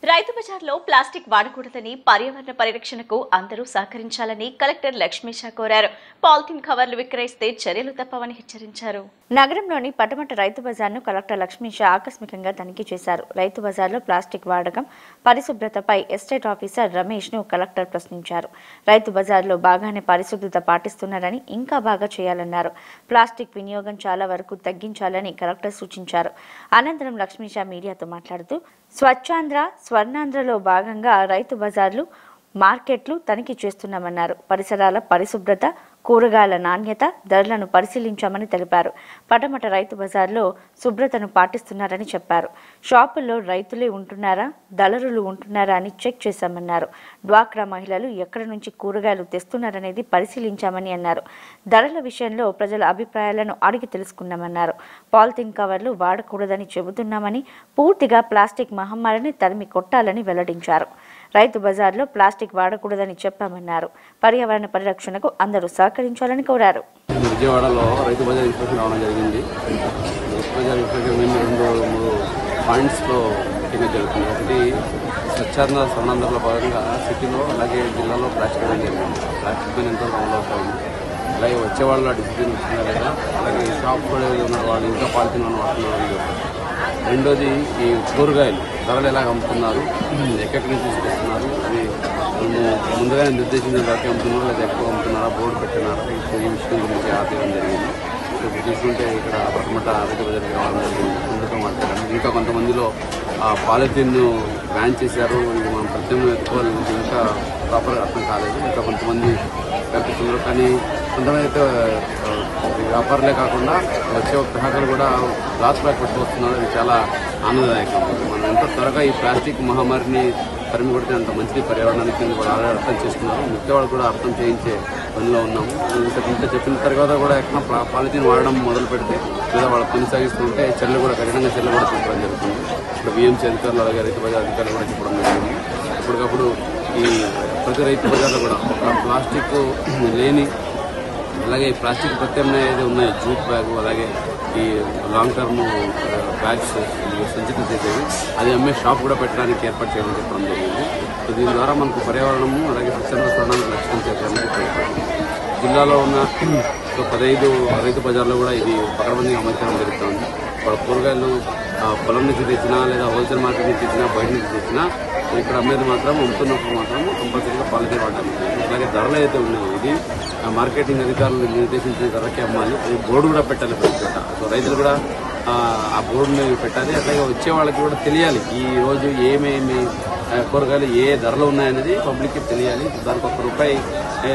రైతు బజార్లో ప్లాస్టిక్ వాడకూడదని పర్యావరణ పరిరక్షణకు అందరూ సహకరించాలని కలెక్టర్ లక్ష్మీషా కోరారు. పాలిథిన్ కవర్లు విక్రయిస్తే చర్యలు తప్పవని హెచ్చరించారు. నగరంలోని పటమట రైతు బజార్ను కలెక్టర్ లక్ష్మీషా ఆకస్మికంగా తనిఖీ చేశారు. రైతు బజార్లో ప్లాస్టిక్ వాడకం, పరిశుభ్రతపై ఎస్టేట్ ఆఫీసర్ రమేష్ ను కలెక్టర్ ప్రశ్నించారు. రైతు బజార్లో బాగానే పరిశుభ్రత పాటిస్తున్నారని, ఇంకా బాగా చేయాలన్నారు. ప్లాస్టిక్ వినియోగం చాలా వరకు తగ్గించాలని కలెక్టర్ సూచించారు. అనంతరం లక్ష్మీషా మీడియాతో మాట్లాడుతూ స్వచ్ఛాంధ్ర, స్వర్ణాంధ్రలో భాగంగా రైతు బజార్లు, మార్కెట్లు తనిఖీ చేస్తున్నామన్నారు. పరిసరాల పరిశుభ్రత, కూరగాయల నాణ్యత, ధరలను పరిశీలించామని తెలిపారు. పటమట రైతు బజార్లో శుభ్రతను పాటిస్తున్నారని చెప్పారు. షాపుల్లో రైతులే ఉంటున్నారా, దళారులు ఉంటున్నారా అని చెక్ చేశామన్నారు. డ్వాక్రా మహిళలు ఎక్కడి నుంచి కూరగాయలు తెస్తున్నారనేది పరిశీలించామని అన్నారు. ధరల విషయంలో ప్రజల అభిప్రాయాలను అడిగి తెలుసుకున్నామన్నారు. పాలిథిన్ కవర్లు వాడకూడదని చెబుతున్నామని, పూర్తిగా ప్లాస్టిక్ మహమ్మారిని తరిమి కొట్టాలని వెల్లడించారు. రైతు బజార్లో ప్లాస్టిక్ వాడకూడదని చెప్పామన్నారు. పర్యావరణ పరిరక్షణకు అందరూ సహకరించాలని కోరారు. విజయవాడలో రైతు బజార్ ఇన్స్పెక్షన్ రావడం జరిగింది. రైతు బజార్ ఇన్స్పెక్షన్ మేము 2-3 పాయింట్స్లో మీటింగ్ జరుగుతుంది. ఒకటి స్వచ్ఛాంధ్ర, స్వర్ణాంధ్రలో భాగంగా సిటీలో అలాగే జిల్లాలో ప్లాస్టిక్ అనేది జరిగింది. ప్లాస్టిక్ పైన ఎంతో అమలు అవుతా ఉంది. అలాగే వచ్చేవాళ్ళు డిసిప్లిన్ వచ్చిందా లేదా, అలాగే షాప్ కూడా ఉన్న వాళ్ళు ఇంకా పాలిథిన్ వాడుతున్నారు. రెండోది ఈ కూరగాయలు ధరలు ఎలా అమ్ముతున్నారు, ఎక్కడి నుంచి తీసుకొస్తున్నారు, అది ముందుగానే నిర్దేశించిన ధరకి అమ్ముతున్నారా లేదా ఎక్కువ అమ్ముతున్నారా, బోర్డు పెట్టినారా, ఈ విషయం గురించి ఆపేయడం జరిగింది. ఇప్పుడు తీసుకుంటే ఇక్కడ పటమట రైతు బజార్కి రావడం జరిగింది. ముందుగా మాట్లాడారు. ఇంకా కొంతమందిలో పాలిథిన్ బ్యాన్ చేశారు, ఇది మనం ప్రత్యేకంగా ఎత్తుకోవాలి, ఇంకా ప్రాపర్గా అర్థం కాలేదు. ఇంకా కొంతమంది కల్పిస్తున్నారు. కానీ కొంతమంది అయితే వ్యాపారులే కాకుండా వచ్చే గ్రాహకులు కూడా గ్లాస్ బ్యాగ్ పెట్టుకొస్తున్నారు. అది చాలా ఆనందదాయకం. మనం ఎంత త్వరగా ఈ ప్లాస్టిక్ మహమ్మారిని తరిమి కొడితే అంత మంచిది పర్యావరణానికి కూడా ఆల్రెడీ అర్థం చేస్తున్నారు. మిగతా వాళ్ళు కూడా అర్థం చేయించే పనిలో ఉన్నాము. ఇంత చెప్పిన తర్వాత కూడా ఎక్కడ పాలిథిన్ వాడడం మొదలు పెడితే లేదా వాళ్ళు కొనసాగిస్తుంటే చర్యలు కూడా కఠినంగా చర్యలు కూడా తీసుకోవడం జరుగుతుంది. ఇప్పుడు బిఎంసీ అధికారులు అలాగే రైతు బజార్ అధికారులు కూడా చెప్పడం జరిగింది. ఇప్పటికప్పుడు ఈ ప్రతి రైతు బజార్లో కూడా ఒక ప్లాస్టిక్ లేని, అలాగే ప్లాస్టిక్ ప్రత్యామ్నాయ ఏదో ఉన్నాయి, జూట్ బ్యాగ్, అలాగే ఈ లాంగ్ టర్మ్ బ్యాగ్స్ సంచిత చేసేవి, అది అమ్మే షాప్ కూడా పెట్టడానికి ఏర్పాటు చేయమని చెప్పడం జరిగింది. సో దీని ద్వారా మనకు పర్యావరణము అలాగే స్వచ్ఛంద స్వర్ణానికి లక్ష్యం చేయడానికి ప్రయత్నించారు. జిల్లాలో ఉన్న 15 రైతు బజార్లో కూడా ఇది పకడ్బందీగా అమర్చడం జరుగుతుంది. వాళ్ళ కూరగాయలు పొలం నుంచి తెచ్చినా లేదా హోల్సేల్ మార్కెట్ నుంచి తెచ్చినా, బయట నుంచి తెచ్చినా ఇక్కడ అమ్మేది మాత్రం అమ్ముతున్నప్పుడు మాత్రం కంపల్సరీగా పాలిథిన్ వాడడానికి. అలాగే ధరలు అయితే ఉన్నాయో ఇది మార్కెటింగ్ అధికారులు నిర్దేశించిన ధరకే అమ్మాలి. అది బోర్డు కూడా పెట్టాలి ప్రతి చోట. సో రైతులు కూడా ఆ బోర్డుని పెట్టాలి. అట్లాగే వచ్చే వాళ్ళకి కూడా తెలియాలి ఈ రోజు ఏమేమి కూరగాయలు ఏ ధరలు ఉన్నాయనేది పబ్లిక్కి తెలియాలి. దానికి ₹1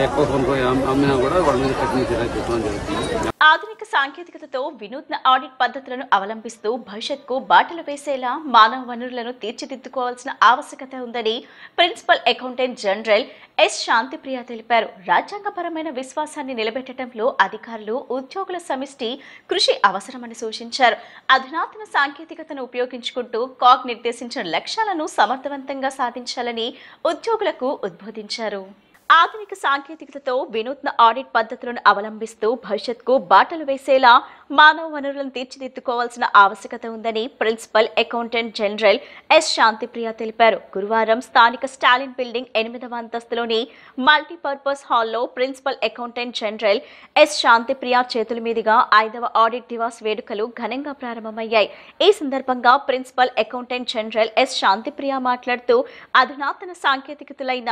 ఎక్కువ కొనుక్కొని అమ్మినా కూడా వాళ్ళ మీద కఠిన చర్యలు తీసుకోవడం జరుగుతుంది. ఆధునిక సాంకేతికతతో వినూత్న ఆడిట్ పద్ధతులను అవలంబిస్తూ భవిష్యత్తుకు బాటలు వేసేలా మానవ వనరులను తీర్చిదిద్దుకోవాల్సిన ఆవశ్యకత ఉందని principal accountant general S Shantipriya తెలిపారు. రాజ్యాంగపరమైన విశ్వాసాన్ని నిలబెట్టడంలో అధికారులు, ఉద్యోగుల సమిష్టి కృషి అవసరమని సూచించారు. అధునాతన సాంకేతికతను ఉపయోగించుకుంటూ కాగ్ నిర్దేశించిన లక్ష్యాలను సమర్థవంతంగా సాధించాలని ఉద్యోగులకు ఉద్బోధించారు. ఆధునిక సాంకేతికతతో వినూత్న ఆడిట్ పద్ధతులను అవలంబిస్తూ భవిష్యత్తుకు బాటలు వేసేలా మానవ వనరులను తీర్చిదిద్దుకోవాల్సిన ఆవశ్యకత ఉందని principal accountant general S Shantipriya తెలిపారు. గురువారం స్థానిక స్టాలిన్ బిల్డింగ్ 8వ అంతస్తులోని మల్టీపర్పస్ హాల్లో principal accountant general S Shantipriya చేతుల మీదుగా 5వ ఆడిట్ దివాస్ వేడుకలు ఘనంగా ప్రారంభమయ్యాయి. ఈ సందర్భంగా principal accountant general S Shantipriya మాట్లాడుతూ అధునాతన సాంకేతికతలైన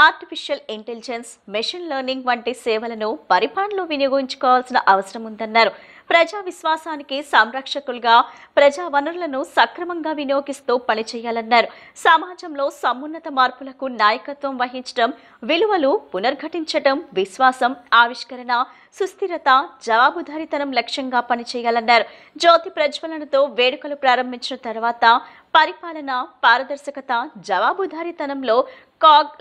ఆర్టిఫిషియల్ ఇంటెలిజెన్స్, మెషిన్ లెర్నింగ్ వంటి సేవలను పరిపాలనలో వినియోగించుకోవాల్సిన అవసరం ఉందన్నారు. ప్రజా విశ్వాసానికి సంరక్షకులుగా ప్రజా వనరులను సక్రమంగా వినియోగిస్తూ పనిచేయాలన్నారు. సమాజంలో సమున్నత మార్పులకు నాయకత్వం వహించడం, విలువలు పునర్ఘటించడం, విశ్వాసం, ఆవిష్కరణ, సుస్థిరత, జవాబుదారీతనం లక్ష్యంగా పనిచేయాలన్నారు. జ్యోతి ప్రజ్వలనతో వేడుకలు ప్రారంభించిన తర్వాత పరిపాలన, పారదర్శకత, జవాబుదారీతనంలో కాగ్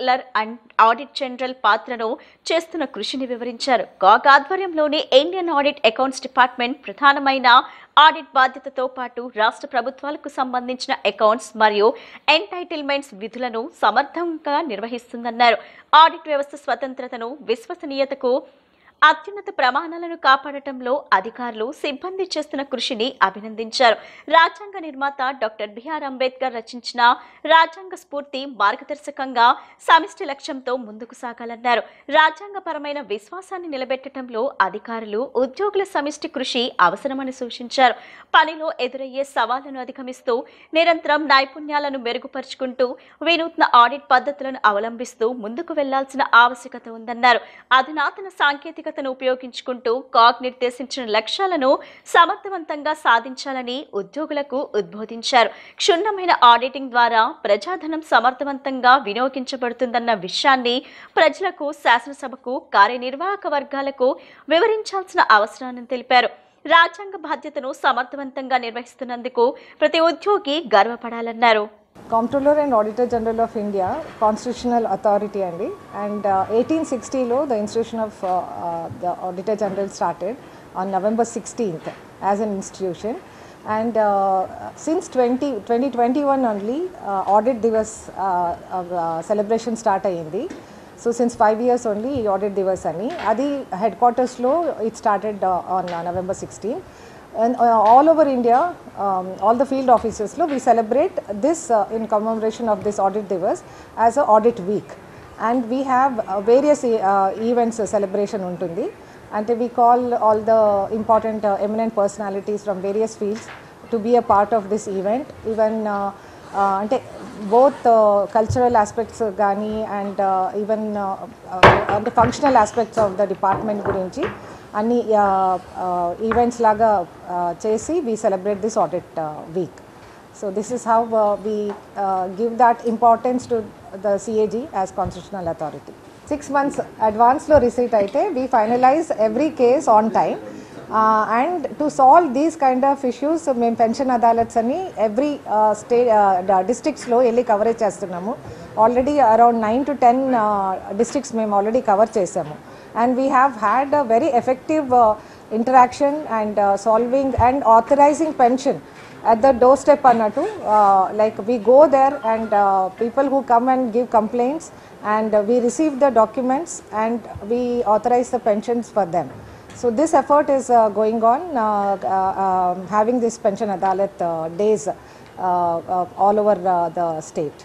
అండ్ ఆడిట్ జనరల్ పాత్రను చేస్తున్న కృషిని వివరించారు. కాగ్ ఆధ్వర్యంలోని ఇండియన్ ఆడిట్ అకౌంట్స్ డిపార్ట్మెంట్ ప్రధానమైన ఆడిట్ బాధ్యతతో పాటు రాష్ట్ర ప్రభుత్వాలకు సంబంధించిన అకౌంట్స్ మరియు ఎంటైటిల్మెంట్స్ విధులను సమర్థంగా నిర్వహిస్తుందన్నారు. ఆడిట్ వ్యవస్థ స్వతంత్రతను, విశ్వసనీయతకు అత్యున్నత ప్రమాణాలను కాపాడటంలో అధికారులు సిబ్బంది చేస్తున్న కృషిని అభినందించారు. రాజ్యాంగ నిర్మాత డాక్టర్ బిఆర్ అంబేద్కర్ రచించిన రాజ్యాంగ స్ఫూర్తి మార్గదర్శకంగా సమిష్టి లక్ష్యంతో ముందుకు సాగాలన్నారు. రాజ్యాంగపరమైన విశ్వాసాన్ని నిలబెట్టడంలో అధికారులు, ఉద్యోగుల సమిష్టి కృషి అవసరమని సూచించారు. పనిలో ఎదురయ్యే సవాళ్లను అధిగమిస్తూ నిరంతరం నైపుణ్యాలను మెరుగుపరుచుకుంటూ వినూత్న ఆడిట్ పద్ధతులను అవలంబిస్తూ ముందుకు వెళ్లాల్సిన ఆవశ్యకత ఉందన్నారు. అధునాతన సాంకేతికతను ఉపయోగించుకుంటూ కాగ్ నిర్దేశించిన లక్ష్యాలను సమర్థవంతంగా సాధించాలని ఉద్యోగులకు ఉద్బోధించారు. క్షుణ్ణమైన ఆడిటింగ్ ద్వారా ప్రజాధనం సమర్థవంతంగా వినియోగించబడుతుందన్న విషయాన్ని ప్రజలకు, శాసనసభకు, కార్యనిర్వాహక వర్గాలకు వివరించాల్సిన అవసరాన్ని తెలిపారు. రాజ్యాంగ బాధ్యతను సమర్థవంతంగా నిర్వహిస్తున్నందుకు ప్రతి ఉద్యోగి గర్వపడాలన్నారు. Comptroller and Auditor General of India, Constitutional Authority and 1860 the institution of the Auditor General started on November 16th as an institution, and since 2021 only audit divas celebration start ayindi. So since 5 years only audit divas ani adi headquarters lo it started on November 16th. And all over India, all the field offices we celebrate this in commemoration of this audit divas as a audit week, and we have various events celebration untundi, and we call all the important eminent personalities from various fields to be a part of this event. Even ante both cultural aspects gani and even the functional aspects of the department gurinchi అన్ని events లాగా చేసి we celebrate this audit week. So this is how we give that importance to the CAG as constitutional authority. 6 months advance lo receipt aithe we finalize every case on time, and to solve these kind of issues మేము pension adalats అని every డిస్ట్రిక్ట్స్లో వెళ్ళి coverage చేస్తున్నాము. Already around 9 to 10 districts మేము already cover చేసాము, and we have had a very effective interaction and solving and authorizing pension at the doorstep annatu. Like we go there and people who come and give complaints, and we receive the documents and we authorize the pensions for them. So this effort is going on, having this pension adalat days all over the state.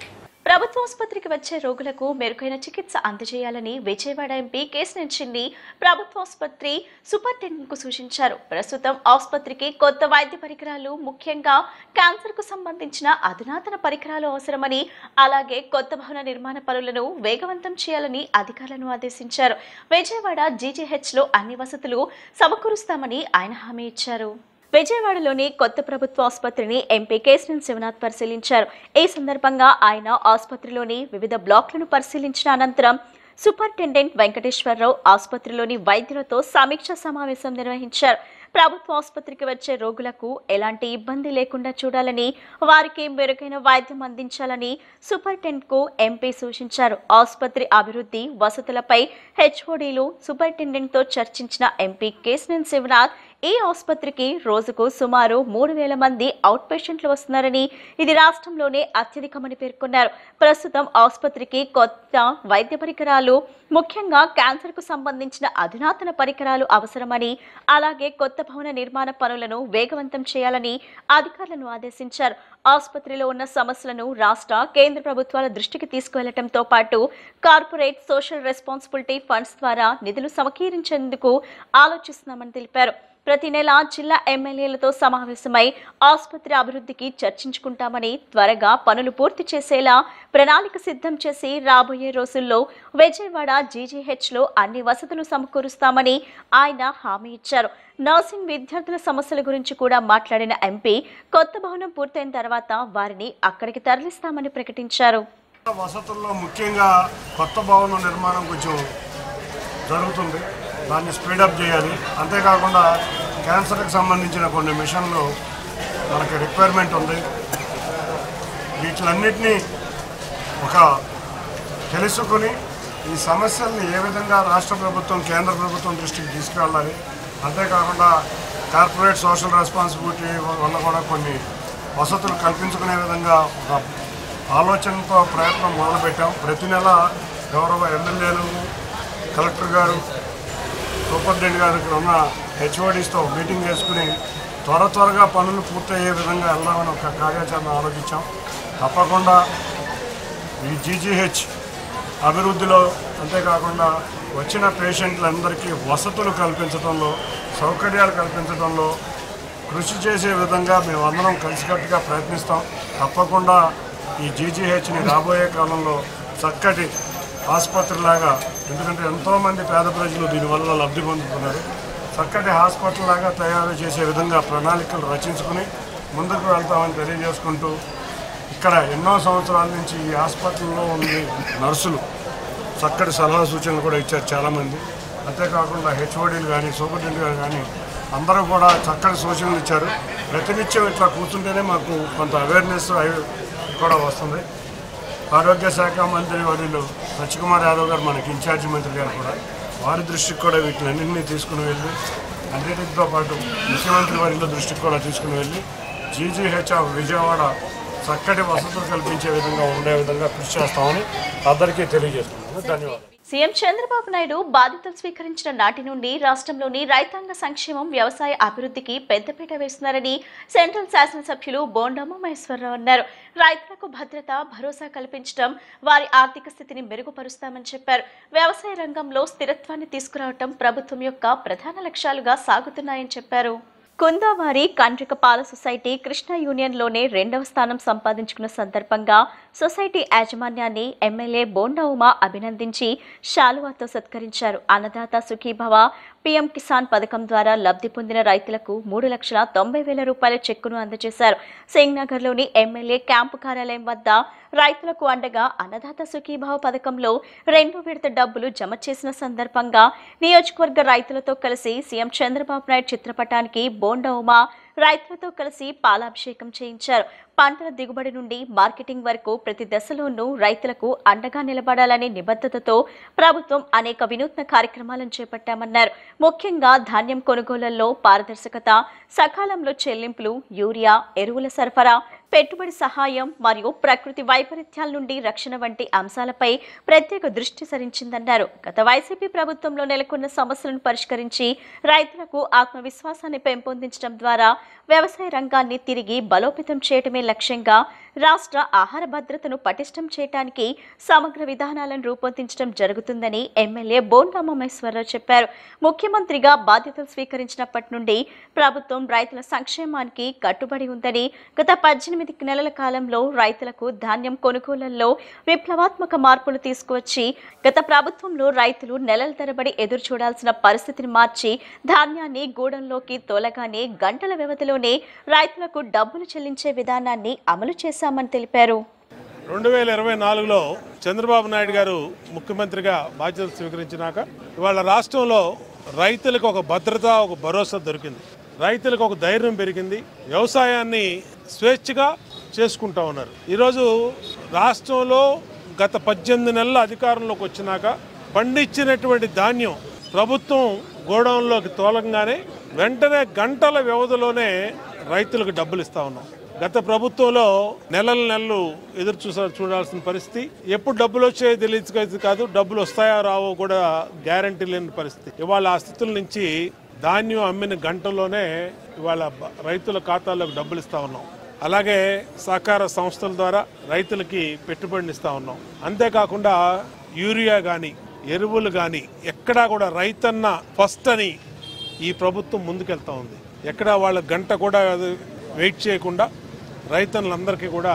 ప్రభుత్వ ఆసుపత్రికి వచ్చే రోగులకు మెరుగైన చికిత్స అందజేయాలని Vijayawada MP Kesineni చిన్ని ప్రభుత్వ ఆసుపత్రి సూపరింటెండెంట్కు సూచించారు. ప్రస్తుతం ఆసుపత్రికి కొత్త వైద్య పరికరాలు, ముఖ్యంగా క్యాన్సర్కు సంబంధించిన అధునాతన పరికరాలు అవసరమని, అలాగే కొత్త భవన నిర్మాణ పనులను వేగవంతం చేయాలని అధికారులను ఆదేశించారు. విజయవాడ జీజీహెచ్లో అన్ని వసతులు సమకూరుస్తామని ఆయన హామీ ఇచ్చారు. విజయవాడలోని కొత్త ప్రభుత్వ ఆసుపత్రిని ఎంపీ కేశినేని శివనాథ్ పరిశీలించారు. ఈ సందర్భంగా ఆయన ఆసుపత్రిలోని వివిధ బ్లాక్లను పరిశీలించిన అనంతరం సూపరింటెండెంట్ వెంకటేశ్వరరావు ఆసుపత్రిలోని వైద్యులతో సమీక్షా సమావేశం నిర్వహించారు. ప్రభుత్వ ఆసుపత్రికి వచ్చే రోగులకు ఎలాంటి ఇబ్బంది లేకుండా చూడాలని, వారికి మెరుగైన వైద్యం అందించాలని సూపరింటెండెంట్కు ఎంపీ సూచించారు. ఆసుపత్రి అభివృద్ధి, వసతులపై హెచ్ఓడీలు సూపరింటెండెంట్తో చర్చించిన ఎంపీ కేశినేని శివనాథ్ ఈ ఆసుపత్రికి రోజుకు సుమారు 3,000 మంది అవుట్ పేషెంట్లు వస్తున్నారని, ఇది రాష్ట్రంలోనే అత్యధికమని పేర్కొన్నారు. ప్రస్తుతం ఆసుపత్రికి కొత్త వైద్య పరికరాలు, ముఖ్యంగా క్యాన్సర్కు సంబంధించిన అధునాతన పరికరాలు అవసరమని, అలాగే కొత్త భవన నిర్మాణ పనులను వేగవంతం చేయాలని అధికారులను ఆదేశించారు. ఆసుపత్రిలో ఉన్న సమస్యలను రాష్ట్ర, కేంద్ర ప్రభుత్వాల దృష్టికి తీసుకువెళ్లడంతో పాటు కార్పొరేట్ సోషల్ రెస్పాన్సిబిలిటీ ఫండ్స్ ద్వారా నిధులు సమకూరించేందుకు ఆలోచిస్తున్నామని తెలిపారు. ప్రతి నెల జిల్లా ఎమ్మెల్యేలతో సమావేశమై ఆసుపత్రి అభివృద్ధికి చర్చించుకుంటామని, త్వరగా పనులు పూర్తి చేసేలా ప్రణాళిక సిద్ధం చేసి రాబోయే రోజుల్లో విజయవాడ జీజీహెచ్లో అన్ని వసతులు సమకూరుస్తామని ఆయన హామీ ఇచ్చారు. నర్సింగ్ విద్యార్థుల సమస్యల గురించి కూడా మాట్లాడిన ఎంపీ కొత్త భవనం పూర్తయిన తర్వాత వారిని అక్కడికి తరలిస్తామని ప్రకటించారు. వసతుల్లో ముఖ్యంగా కొత్త భవనం నిర్మాణం కొంచెం జరుగుతుంది, దాన్ని స్పీడప్ చేయాలి. అంతేకాకుండా క్యాన్సర్కి సంబంధించిన కొన్ని మిషన్లు మనకి రిక్వైర్మెంట్ ఉంది. వీటిలన్నిటినీ ఒక తెలుసుకుని ఈ సమస్యల్ని ఏ విధంగా రాష్ట్ర ప్రభుత్వం, కేంద్ర ప్రభుత్వం దృష్టికి తీసుకువెళ్ళాలి. అంతేకాకుండా కార్పొరేట్ సోషల్ రెస్పాన్సిబిలిటీ వల్ల కూడా కొన్ని వసతులు కల్పించుకునే విధంగా ఒక ఆలోచనతో ప్రయత్నం మొదలుపెట్టాం. ప్రతి నెల గౌరవ ఎమ్మెల్యేలు, కలెక్టర్ గారు, సూపరింటెండెంట్ గారు ఇక్కడ ఉన్న హెచ్ఓడిస్తో మీటింగ్ చేసుకుని త్వరగా పనులు పూర్తయ్యే విధంగా వెళ్దామని ఒక కార్యాచరణ ఆలోచించాం. తప్పకుండా ఈ జీజీహెచ్ అభివృద్ధిలో అంతేకాకుండా వచ్చిన పేషెంట్లందరికీ వసతులు కల్పించడంలో, సౌకర్యాలు కల్పించడంలో కృషి చేసే విధంగా మేమందరం కలిసికట్టుగా ప్రయత్నిస్తాం. తప్పకుండా ఈ జీజీహెచ్ని రాబోయే కాలంలో చక్కటి ఆసుపత్రిలాగా, ఎందుకంటే ఎంతోమంది పేద ప్రజలు దీనివల్ల లబ్ధి పొందుతున్నారు, చక్కటి హాస్పిటల్ లాగా తయారు చేసే విధంగా ప్రణాళికలు రచించుకుని ముందుకు వెళ్తామని తెలియజేసుకుంటూ, ఇక్కడ ఎన్నో సంవత్సరాల నుంచి ఈ హాస్పిటల్లో ఉండే నర్సులు చక్కటి సలహా సూచనలు కూడా ఇచ్చారు చాలామంది. అంతేకాకుండా హెచ్ఓడీలు కానీ సూపరింటెండెంట్ గారు కానీ అందరూ కూడా చక్కటి సూచనలు ఇచ్చారు. ప్రతినిత్యం ఇట్లా కూర్చుంటేనే మాకు కొంత అవేర్నెస్ కూడా వస్తుంది. ఆరోగ్య శాఖ మంత్రి వర్యులు సత్యకుమార్ యాదవ్ గారు మనకి ఇన్ఛార్జి మంత్రి గారు కూడా వారి దృష్టికి కూడా వీటినన్నింటినీ తీసుకుని వెళ్ళి, అన్నిటితో పాటు ముఖ్యమంత్రి వర్యుల దృష్టికి కూడా తీసుకుని వెళ్ళి జీజీహెచ్ ఆఫ్ విజయవాడ చక్కటి వసతులు కల్పించే విధంగా ఉండే విధంగా కృషి చేస్తామని అందరికీ తెలియజేస్తున్నాను. ధన్యవాదాలు. సీఎం చంద్రబాబు నాయుడు బాధ్యతలు స్వీకరించిన నాటి నుండి రాష్ట్రంలోని రైతాంగ సంక్షేమం, వ్యవసాయ అభివృద్ధికి పెద్దపీట వేస్తున్నారని సెంట్రల్ శాసనసభ్యులు బోండా ఉమామహేశ్వరరావు అన్నారు. రైతులకు భద్రత, భరోసా కల్పించడం, వారి ఆర్థిక స్థితిని మెరుగుపరుస్తామని చెప్పారు. వ్యవసాయ రంగంలో స్థిరత్వాన్ని తీసుకురావడం ప్రభుత్వం యొక్క ప్రధాన లక్ష్యాలుగా సాగుతున్నాయని చెప్పారు. కుందావారి కండ్రిక పాల సొసైటీ కృష్ణా యూనియన్లోనే 2వ స్థానం సంపాదించుకున్న సందర్భంగా సొసైటీ యాజమాన్యాన్ని ఎమ్మెల్యే బోండా ఉమా అభినందించి శాలువాతో సత్కరించారు. అన్నదాత సుఖీభవ, పీఎం కిసాన్ పథకం ద్వారా లబ్ధి పొందిన రైతులకు 3,90,000 రూపాయల చెక్కును అందజేశారు. సింగ్నగర్లోని ఎమ్మెల్యే క్యాంపు కార్యాలయం వద్ద రైతులకు అండగా అన్నదాత సుఖీభావ పథకంలో 2వ విడత డబ్బులు జమ చేసిన సందర్భంగా నియోజకవర్గ రైతులతో కలిసి సీఎం చంద్రబాబు నాయుడు చిత్రపటానికి బోండా ఉమా రైతులతో కలిసి పాలాభిషేకం చేయించారు. పంటల దిగుబడి నుండి మార్కెటింగ్ వరకు ప్రతి దశలోనూ రైతులకు అండగా నిలబడాలనే నిబద్ధతతో ప్రభుత్వం అనేక వినూత్న కార్యక్రమాలను చేపట్టామన్నారు. ముఖ్యంగా ధాన్యం కొనుగోళ్లలో పారదర్శకత, సకాలంలో చెల్లింపులు, యూరియా, ఎరువుల సరఫరా, పెట్టుబడి సహాయం మరియు ప్రకృతి వైపరీత్యాల నుండి రక్షణ వంటి అంశాలపై ప్రత్యేక దృష్టి సారించిందన్నారు. గత వైసీపీ ప్రభుత్వంలో నెలకొన్న సమస్యలను పరిష్కరించి రైతులకు ఆత్మవిశ్వాసాన్ని పెంపొందించడం ద్వారా వ్యవసాయ రంగాన్ని తిరిగి బలోపేతం చేయడమే లక్ష్యంగా రాష్ట్ర ఆహార భద్రతను పటిష్టం చేయడానికి సమగ్ర విధానాలను రూపొందించడం జరుగుతుందని ఎమ్మెల్యే బోండా ఉమామహేశ్వరరావు చెప్పారు. ముఖ్యమంత్రిగా బాధ్యతలు స్వీకరించినప్పటి నుండి ప్రభుత్వం రైతుల సంక్షేమానికి కట్టుబడి ఉందని, గత 18 నెలల కాలంలో రైతులకు ధాన్యం కొనుగోళ్లలో విప్లవాత్మక మార్పులు తీసుకువచ్చి గత ప్రభుత్వంలో రైతులు నెలల తరబడి ఎదురు చూడాల్సిన పరిస్థితిని మార్చి ధాన్యాన్ని గూడెంలోకి తోలగానే గంటల వ్యవధిలోనే రైతులకు డబ్బులు చెల్లించే విధానాన్ని అమలు చేశామని తెలిపారు. 2024లో చంద్రబాబు నాయుడు గారు ముఖ్యమంత్రిగా బాధ్యతలు స్వీకరించినాక ఇవాళ రాష్ట్రంలో రైతులకు ఒక భద్రత, ఒక భరోసా దొరికింది. రైతులకు ఒక ధైర్యం పెరిగింది. వ్యవసాయాన్ని స్వేచ్ఛగా చేసుకుంటా ఉన్నారు. ఈరోజు రాష్ట్రంలో గత 18 నెలల అధికారంలోకి వచ్చినాక పండించినటువంటి ధాన్యం ప్రభుత్వం గోడౌన్లోకి తోలంగానే వెంటనే గంటల వ్యవధిలోనే రైతులకు డబ్బులు ఇస్తా ఉన్నాం. గత ప్రభుత్వంలో నెలలు ఎదురు చూడాల్సిన పరిస్థితి, ఎప్పుడు డబ్బులు వచ్చాయో తెలియదు కాదు, డబ్బులు వస్తాయో రావో కూడా గ్యారంటీ లేని పరిస్థితి. ఇవాళ ఆ స్థితుల నుంచి ధాన్యం అమ్మిన గంటలోనే ఇవాళ రైతుల ఖాతాల్లోకి డబ్బులు ఇస్తా ఉన్నాం. అలాగే సహకార సంస్థల ద్వారా రైతులకి పెట్టుబడిని ఇస్తా ఉన్నాం. అంతేకాకుండా యూరియా కానీ, ఎరువులు కానీ ఎక్కడా కూడా రైతన్న ఫస్ట్ అని ఈ ప్రభుత్వం ముందుకెళ్తా ఉంది. ఎక్కడా వాళ్ళ గంట కూడా వెయిట్ చేయకుండా రైతన్నులందరికీ కూడా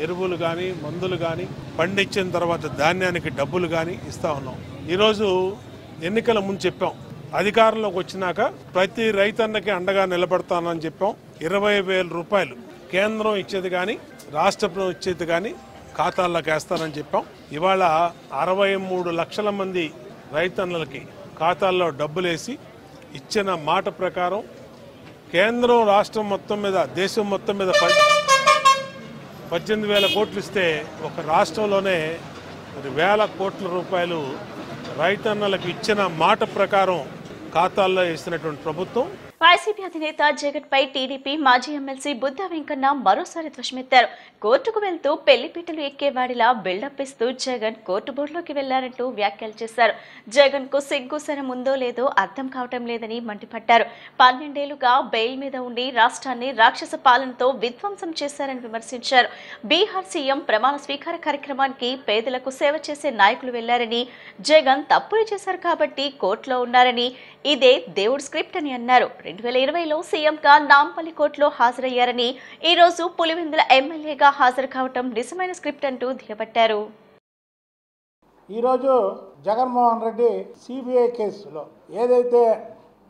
ఎరువులు కానీ, మందులు కానీ, పండించిన తర్వాత ధాన్యానికి డబ్బులు కానీ ఇస్తా ఉన్నాం. ఈరోజు ఎన్నికల ముందు చెప్పాం, అధికారంలోకి వచ్చినాక ప్రతి రైతన్నకి అండగా నిలబడతానని చెప్పాం. 20,000 రూపాయలు కేంద్రం ఇచ్చేది కానీ, రాష్ట్ర ప్రభుత్వం ఇచ్చేది కానీ ఖాతాల్లోకి వేస్తానని చెప్పాం. ఇవాళ 63 లక్షల మంది రైతన్నలకి ఖాతాల్లో డబ్బులు వేసి ఇచ్చిన మాట ప్రకారం కేంద్రం రాష్ట్రం మొత్తం మీద, దేశం మొత్తం మీద 18,000 కోట్లు ఇస్తే ఒక రాష్ట్రంలోనే 1,000 కోట్ల రూపాయలు రైతన్నలకు ఇచ్చిన మాట ప్రకారం ఖాతాల్లో వేసినటువంటి ప్రభుత్వం. వైసీపీ అధినేత జగన్పై టీడీపీ మాజీ ఎమ్మెల్సీ బుద్ధ వెంకన్న మరోసారి ధ్వజమెత్తారు. కోర్టుకు వెళ్తూ పెళ్లిపీటలు ఎక్కేవాడిలా బిల్డప్ ఇస్తూ జగన్ కోర్టు బోర్డులోకి వెళ్లారంటూ వ్యాఖ్యలు చేశారు. జగన్ కు సిగ్గుసరం ఉందో లేదో అర్థం కావటం లేదని మండిపడ్డారు. 12 ఏళ్లుగా బెయిల్ మీద ఉండి రాష్ట్రాన్ని రాక్షస పాలనతో విధ్వంసం చేశారని విమర్శించారు. బీహార్ సీఎం ప్రమాణ స్వీకార కార్యక్రమానికి పేదలకు సేవ చేసే నాయకులు వెళ్లారని, జగన్ తప్పులు చేశారు కాబట్టి కోర్టులో ఉన్నారని, ఇదే దేవుడు స్క్రిప్ట్ అని అన్నారు. 2020లో సీఎంగా నాంపల్లి కోర్టులో హాజరయ్యారని, ఈ రోజు పులివెందుల ఎమ్మెల్యేగా హాజరు కావటం నిజమైన స్క్రిప్ట్ అంటూ దుయ్యబట్టారు. ఈరోజు జగన్మోహన్ రెడ్డి సిబిఐ కేసులో ఏదైతే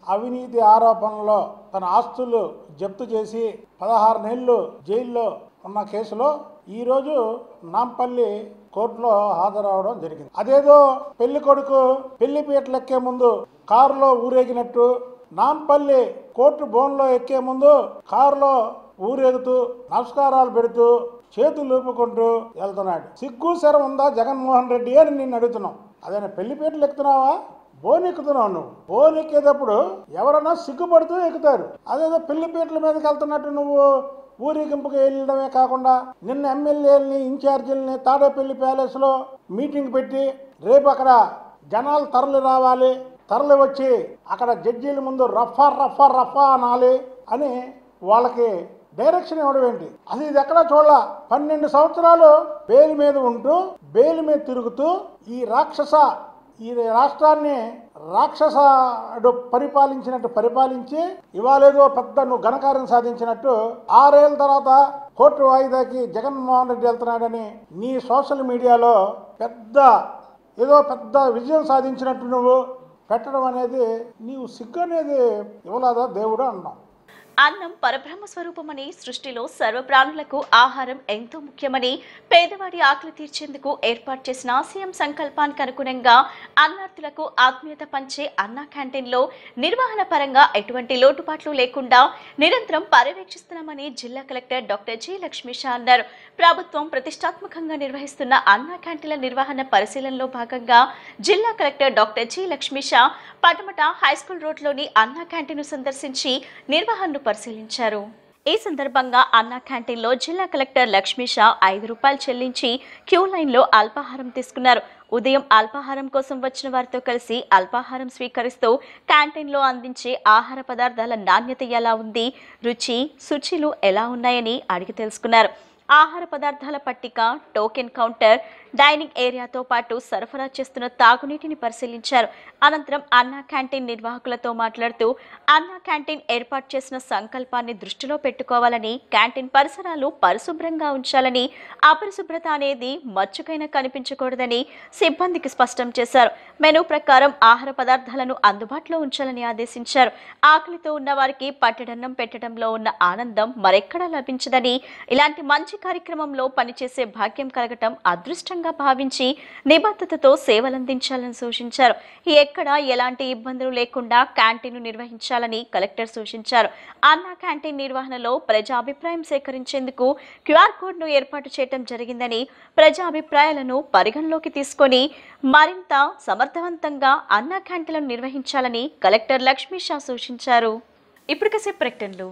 అవినీతి ఆరోపణలో తన ఆస్తులు జప్తు చేసి 16 నెలలు జైల్లో ఉన్న కేసులో ఈరోజు నాంపల్లి కోర్టులో హాజరవడం జరిగింది. అదేదో పెళ్లి కొడుకు పెళ్లి పీటలు ఎక్కే ముందు కారులో ఊరేగినట్టు నాంపల్లి కోర్టు బోన్లో ఎక్కే ముందు కారులో ఊరేగుతూ నమస్కారాలు పెడుతూ చేతులు ఊపుకుంటూ వెళ్తున్నాడు. సిగ్గు శరం ఉందా జగన్మోహన్ రెడ్డి అని నిన్ను అడుగుతున్నాం. అదేనా పెళ్లి పీటలు ఎక్కుతున్నావా? బోన్ ఎక్కుతున్నావు నువ్వు. బోన్ ఎక్కేటప్పుడు ఎవరన్నా సిగ్గుపడుతూ ఎక్కుతారు. అదేదో పెళ్లి పీటల మీదకి వెళ్తున్నట్టు నువ్వు ఊరేగింపుకి వెళ్ళడమే కాకుండా నిన్న ఎమ్మెల్యేలని ఇన్ఛార్జీలని తాడేపల్లి ప్యాలెస్లో మీటింగ్ పెట్టి రేపు అక్కడ జనాలు తరలి రావాలి, తరలి వచ్చి అక్కడ జడ్జీల ముందు రఫా రఫా రఫా అనాలి అని వాళ్ళకి డైరెక్షన్ ఇవ్వడం ఏంటి? ఇది ఎక్కడా చూడాల. 12 సంవత్సరాలు బెయిల్ మీద ఉంటూ బెయిల్ మీద తిరుగుతూ ఈ రాష్ట్రాన్ని రాక్షసుడు పరిపాలించినట్టు పరిపాలించి ఇవాళేదో పెద్ద నువ్వు ఘనకార్యం సాధించినట్టు 6 ఏళ్ళ తర్వాత కోర్టు వాయిదాకి జగన్మోహన్ రెడ్డి వెళ్తున్నాడని నీ సోషల్ మీడియాలో పెద్ద విజయం సాధించినట్టు నువ్వు పెట్టడం అనేది నీవు సిగ్గు అనేది ఇవ్వలేదా దేవుడు అన్నావు. అన్నం పరబ్రహ్మ స్వరూపమని, సృష్టిలో సర్వప్రాణులకు ఆహారం ఎంతో ముఖ్యమని, పేదవాడి ఆకలి తీర్చేందుకు ఏర్పాటు చేసిన సీఎం సంకల్పానికి అనుగుణంగా అన్నార్థులకు ఆత్మీయత పంచే అన్నా క్యాంటీన్లో నిర్వహణ పరంగా ఎటువంటి లోటుపాట్లు లేకుండా నిరంతరం పర్యవేక్షిస్తున్నామని జిల్లా కలెక్టర్ డాక్టర్ జి లక్ష్మీషా అన్నారు. ప్రభుత్వం ప్రతిష్టాత్మకంగా నిర్వహిస్తున్న అన్నా క్యాంటీన్ల నిర్వహణ పరిశీలనలో భాగంగా జిల్లా collector doctor G Lakshmisha Patamata high school రోడ్లోని అన్నా క్యాంటీన్ను సందర్శించి నిర్వహణను పరిశీలించారు. ఈ సందర్భంగా అన్నా క్యాంటీన్లో జిల్లా కలెక్టర్ లక్ష్మీషా 5 రూపాయలు చెల్లించి క్యూ లైన్లో అల్పాహారం తీసుకున్నారు. ఉదయం అల్పాహారం కోసం వచ్చిన వారితో కలిసి అల్పాహారం స్వీకరిస్తూ క్యాంటీన్లో అందించే ఆహార పదార్థాల నాణ్యత ఎలా ఉంది, రుచి శుచిలు ఎలా ఉన్నాయని అడిగి తెలుసుకున్నారు. ఆహార పదార్థాల పట్టిక, టోకెన్ కౌంటర్, డైనింగ్ ఏరియాతో పాటు సరఫరా చేస్తున్న తాగునీటిని పరిశీలించారు. అనంతరం అన్నా క్యాంటీన్ నిర్వాహకులతో మాట్లాడుతూ అన్నా క్యాంటీన్ ఏర్పాటు చేసిన సంకల్పాన్ని దృష్టిలో పెట్టుకోవాలని, క్యాంటీన్ పరిసరాలు పరిశుభ్రంగా ఉంచాలని, అపరిశుభ్రత అనేది మచ్చుకైనా కనిపించకూడదని సిబ్బందికి స్పష్టం చేశారు. మెనూ ప్రకారం ఆహార పదార్థాలను అందుబాటులో ఉంచాలని ఆదేశించారు. ఆకలితో ఉన్న వారికి పట్టడన్నం పెట్టడంలో ఉన్న ఆనందం మరెక్కడా లభించదని, ఇలాంటి మంచి కార్యక్రమంలో పనిచేసే భాగ్యం కలగటం అదృష్టంగా భావించి నిబద్ధతతో సేవలందించాలని సూచించారు. ఎక్కడా ఎలాంటి ఇబ్బందులు లేకుండా క్యాంటీన్ను నిర్వహించాలని కలెక్టర్ సూచించారు. అన్నా క్యాంటీన్ నిర్వహణలో ప్రజాభిప్రాయం సేకరించేందుకు క్యూఆర్ కోడ్ను ఏర్పాటు చేయడం జరిగిందని, ప్రజాభిప్రాయాలను పరిగణలోకి తీసుకొని మరింత సమర్థవంతంగా అన్నా క్యాంటీన్లను నిర్వహించాలని కలెక్టర్ లక్ష్మీషా సూచించారు. ఇప్పుడు కాసేపు ప్రకటనలు.